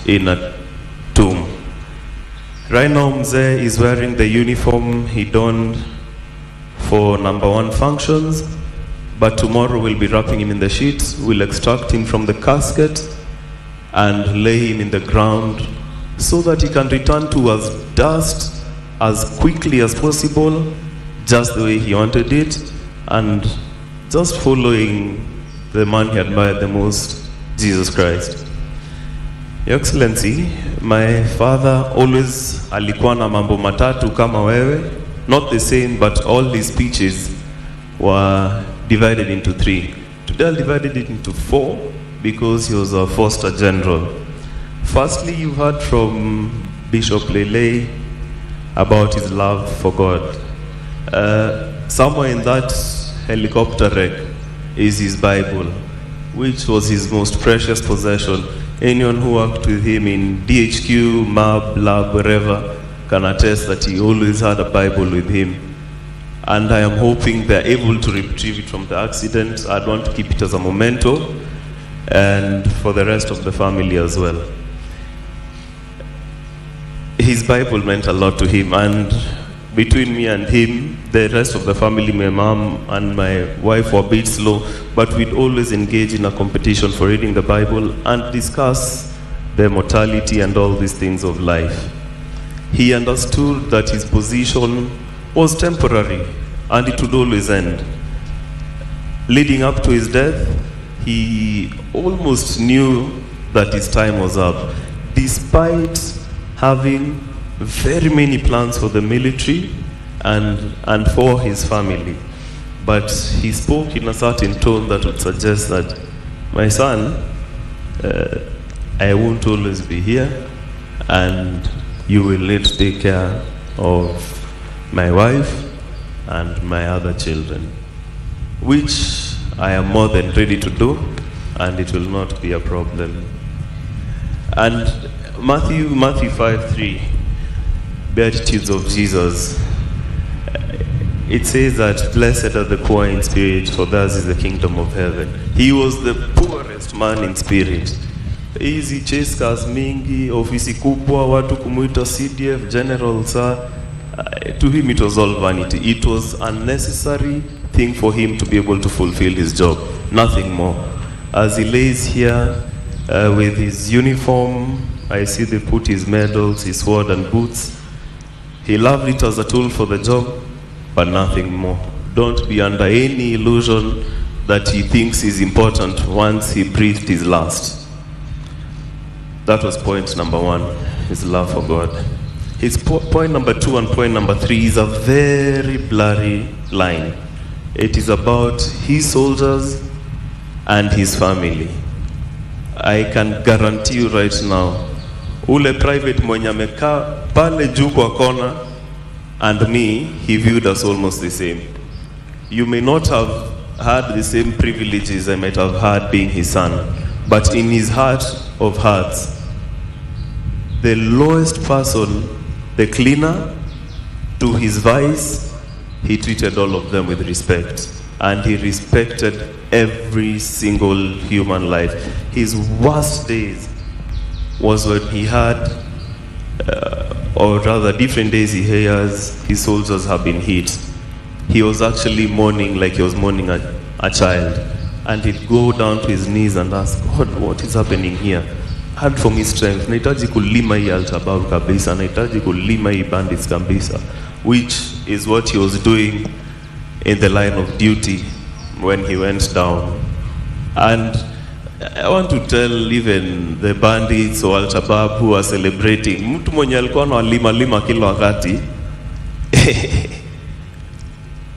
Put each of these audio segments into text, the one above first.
in a tomb. Right now, Mzee is wearing the uniform he donned for number 1 functions, but tomorrow we'll be wrapping him in the sheets. We'll extract him from the casket and lay him in the ground so that he can return to us dust as quickly as possible, just the way he wanted it, and just following the man he admired the most, Jesus Christ. Your Excellency, my father always alikuwa na mambo matatu kama wewe, not the same, but all his speeches were divided into 3. Today I'll divide it into 4 because he was a Foster General. Firstly, you heard from Bishop Lled about his love for God. Somewhere in that helicopter wreck is his Bible, which was his most precious possession. Anyone who worked with him in DHQ, MAB, lab, wherever, can attest that he always had a Bible with him. And I am hoping they're able to retrieve it from the accident. I'd want to keep it as a memento, and for the rest of the family as well. His Bible meant a lot to him, and between me and him, the rest of the family, my mom and my wife, were a bit slow, but we'd always engage in a competition for reading the Bible and discuss the mortality and all these things of life. He understood that his position was temporary and it would always end. Leading up to his death, he almost knew that his time was up, despite having very many plans for the military and for his family. But he spoke in a certain tone that would suggest that, my son, I won't always be here, and you will need to take care of my wife and my other children, which I am more than ready to do, and it will not be a problem. And Matthew 5:3, Beatitudes of Jesus, it says that blessed are the poor in spirit, for theirs is the kingdom of heaven. He was the poorest man in spirit. Hizi chaskas mingi, ofisi kubwa, watu kumuita CDF, general sir, to him it was all vanity. It was a necessary thing for him to be able to fulfill his job, nothing more. As he lays here with his uniform, I see they put his medals, his sword and boots. He loved it as a tool for the job, but nothing more. Don't be under any illusion that he thinks is important once he breathed his last. That was point number 1, his love for God. His point number 2 and point number 3 is a very blurry line. It is about his soldiers and his family. I can guarantee you right now, ule private mwenye amekaa pale juu kwa kona and me, he viewed us almost the same. You may not have had the same privileges I might have had being his son, but in his heart of hearts, the lowest person, the cleaner, to his vice, he treated all of them with respect. And he respected every single human life. His worst days was when he had, or rather different days he hears his soldiers have been hit. He was actually mourning like he was mourning a child. And he'd go down to his knees and ask, God, what is happening here? Hard for me strength. Nahitaji kulima hii Al-Shabaab kabisa. Nahitaji kulima hii bandits kabisa. Which is what he was doing in the line of duty when he went down. And I want to tell even the bandits or Al-Shabaab who are celebrating, mtu mwenye alikuwa analima kila wakati,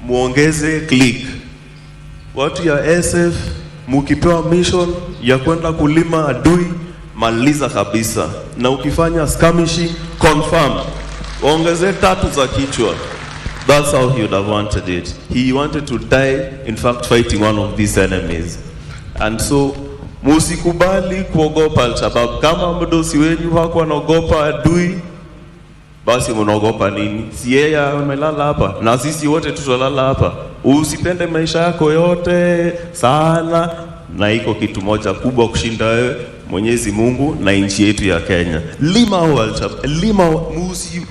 muongeze click. Watu ya SF, mukipewa mission ya kwenda kulima adui, maliza kabisa. Na ukifanya skirmishi, confirm. Ongeze 3 za kichwa. That's how he would have wanted it. He wanted to die, in fact, fighting one of these enemies. And so, musikubali kuogopa Al-Shabaab. Kama mdosi wenyu hakuwa anaogopa adui, basi mnaogopa nini? Si yeye amelala hapa, na sisi wote tutalala hapa. Usipende maisha yako yote sana, na iko kitu moja kubwa kushinda wewe, Mwenyezi Mungu na nchi yetu ya Kenya. Lima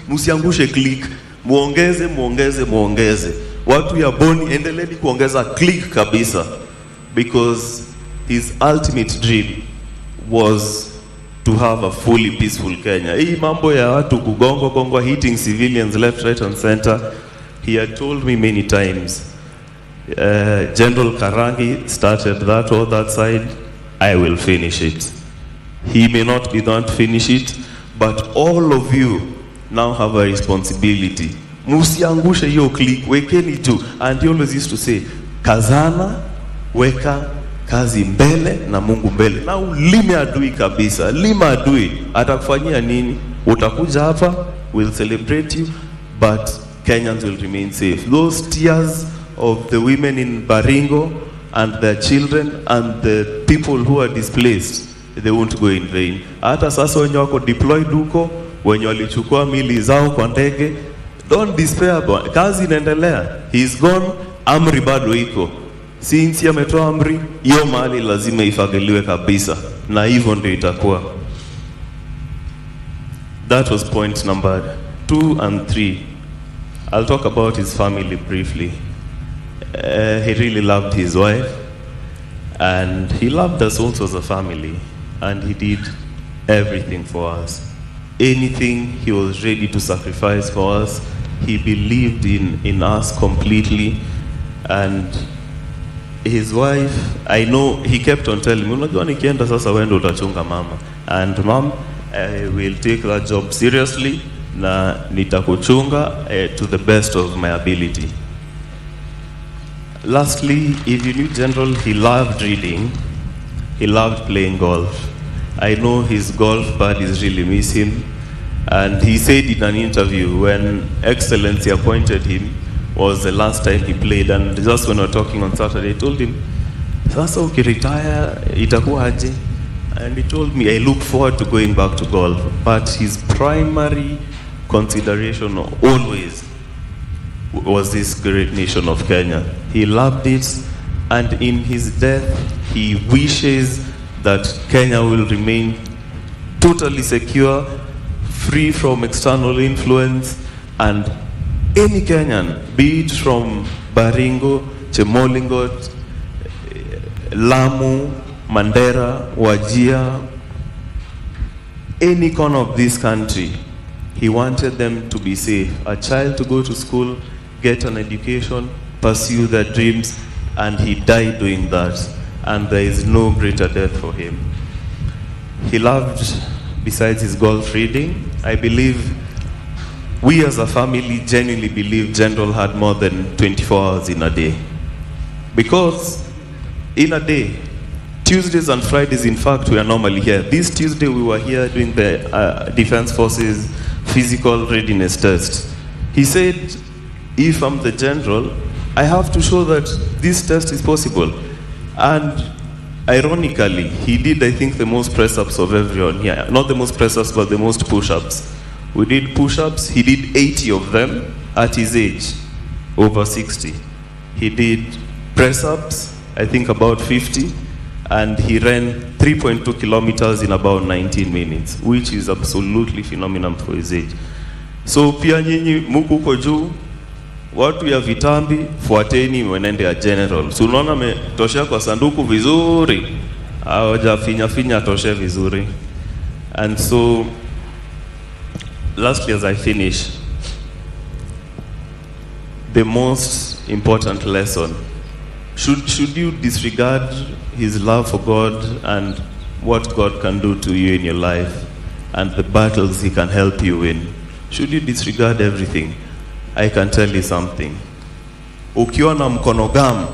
musiangushe click, muongeze. Watu ya Boni endeleeni kuongeza click kabisa, because his ultimate dream was to have a fully peaceful Kenya. Hii mambo ya watu kugongo hitting civilians left, right and center, he had told me many times, General Karangi started that side, I will finish it. He may not be the one to finish it, but all of you now have a responsibility. Musiangushe hiyo click, wekeni juu. And he always used to say, kazana, weka kazi mbele na Mungu mbele. Na ulime adui kabisa. Lima adui, atakufanyia nini? Utakuja hapa, we'll celebrate you, but Kenyans will remain safe. Those tears of the women in Baringo and their children and the people who are displaced, they won't go in vain. Hata sasa wenye wako deployed huko, wenye walichukua mili zao kwa ndege, don't despair, kazi inaendelea. He's gone, amri bado iko. Since ametoa amri, hiyo mahali lazima ifagiliwe kabisa, na hivyo ndio itakuwa. That was point number 2 and 3. I'll talk about his family briefly. He really loved his wife, and he loved us also as a family, and he did everything for us. Anything he was ready to sacrifice for us. He believed in us completely. And his wife, I know, he kept on telling me, unajua nikienda sasa wewe ndio utachunga mama. And mom, I will take that job seriously, na nitakuchunga to the best of my ability. Lastly, if you knew General, he loved reading. He loved playing golf. I know his golf buddies really miss him. And he said in an interview, when Excellency appointed him, was the last time he played. And just when we were talking on Saturday, I told him, sasa ukiretire, itakuwa aje? And he told me, I look forward to going back to golf. But his primary consideration always was this great nation of Kenya. He loved it, and in his death, he wishes that Kenya will remain totally secure, free from external influence, and any Kenyan, be it from Baringo, Chemolingot, Lamu, Mandera, Wajir, any corner of this country, he wanted them to be safe. A child to go to school, get an education, pursue their dreams, and he died doing that. And there is no greater death for him. He loved, besides his golf reading, I believe, we as a family genuinely believe General had more than 24 hours in a day. Because in a day, Tuesdays and Fridays, in fact, we are normally here. This Tuesday, we were here doing the Defense Forces physical readiness test. He said, if I'm the general, I have to show that this test is possible. And ironically, he did, I think, the most press-ups of everyone here. Not the most press-ups, but the most push-ups. We did push-ups. He did 80 of them at his age, over 60. He did press-ups, I think about 50, and he ran 3.2 kilometers in about 19 minutes, which is absolutely phenomenal for his age. So pia nyinyi muko huko juu, watu ya vitambi, fuateni mwenende ya general. So unaona metosha kwa sanduku vizuri, hawaja finya toshe vizuri. And so, lastly, as I finish, the most important lesson, should you disregard his love for God and what God can do to you in your life and the battles he can help you in, should you disregard everything? I can tell you something. Ukiwa na mkono gamu,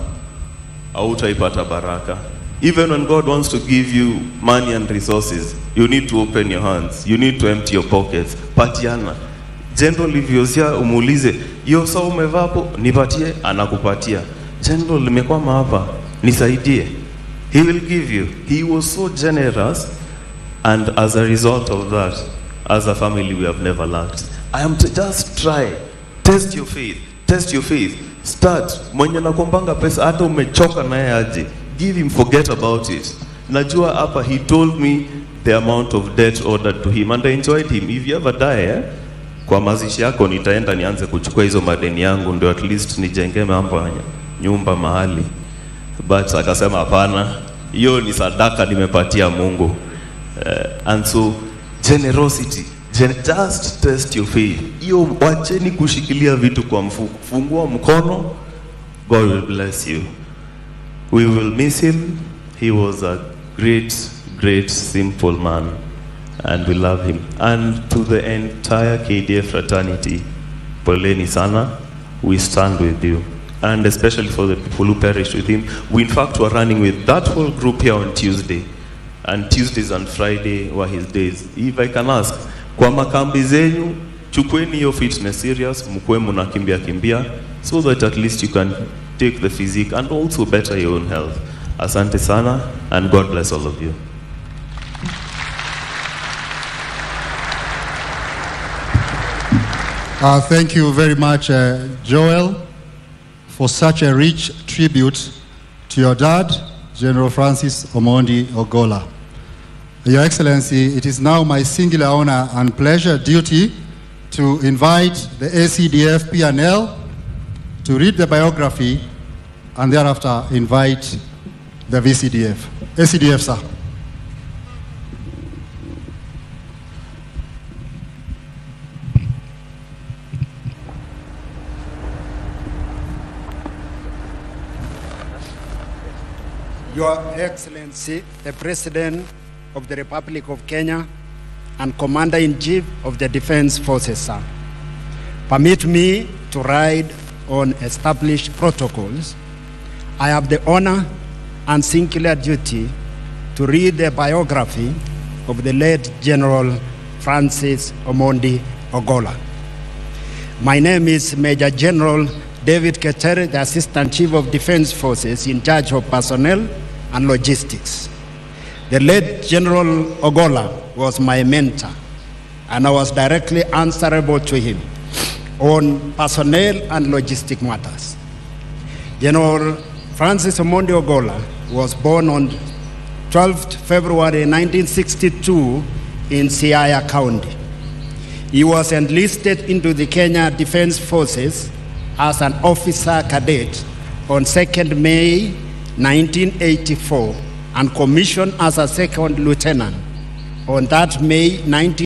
hautaipata baraka. Even when God wants to give you money and resources, you need to open your hands. You need to empty your pockets. Patiana. General Livyozia umuulize, yo sa umevapo, nipatie, anakupatia. General, nimekwama hapa, nisaidie. He will give you. He was so generous, and as a result of that, as a family, we have never lacked. I am to just try. Test your faith. Test your faith. Start. Mwenye nakumbanga pesa, hata umechoka naye aje. Give him, forget about it. najua hapa he told me the amount of debt ordered to him and I enjoyed him. If you ever die, kwa mazishi yako nitaenda nianze kuchukua hizo madeni yangu ndio at least nijenge mambo nyumba mahali. But akasema hapana, hiyo ni sadaka nimepatia Mungu. And so generosity, just test your faith. Hiyo wacheni kushikilia vitu kwa mfuko. Fungua mkono, God will bless you. We will miss him. He was a great simple man and we love him. And to the entire KDF fraternity, poleni sana, we stand with you. And especially for the people who perished with him. We in fact were running with that whole group here on Tuesday. And Tuesdays and Friday were his days. If I can ask, kwa makambi zenyu, chukweni your fitness serious, mkwe kimbia, so that at least you can take the physique and also better your own health. Asante sana, and God bless all of you. Thank you very much, Joel, for such a rich tribute to your dad, General Francis Omondi Ogola. Your Excellency, it is now my singular honor and pleasure duty to invite the ACDF P&L to read the biography and thereafter invite the VCDF. ACDF, sir. Your Excellency, the President of the Republic of Kenya and Commander-in-Chief of the Defense Forces, sir. Permit me to ride on established protocols. I have the honor and singular duty to read the biography of the late General Francis Omondi Ogola. My name is Major General David Ketere, the Assistant Chief of Defense Forces in charge of personnel and logistics. The late General Ogola was my mentor, and I was directly answerable to him on personnel and logistic matters. General Francis Omondi Ogola was born on 12th February 1962 in Siaya County. He was enlisted into the Kenya Defense Forces as an officer cadet on 2nd May 1984 and commissioned as a second lieutenant on that May 19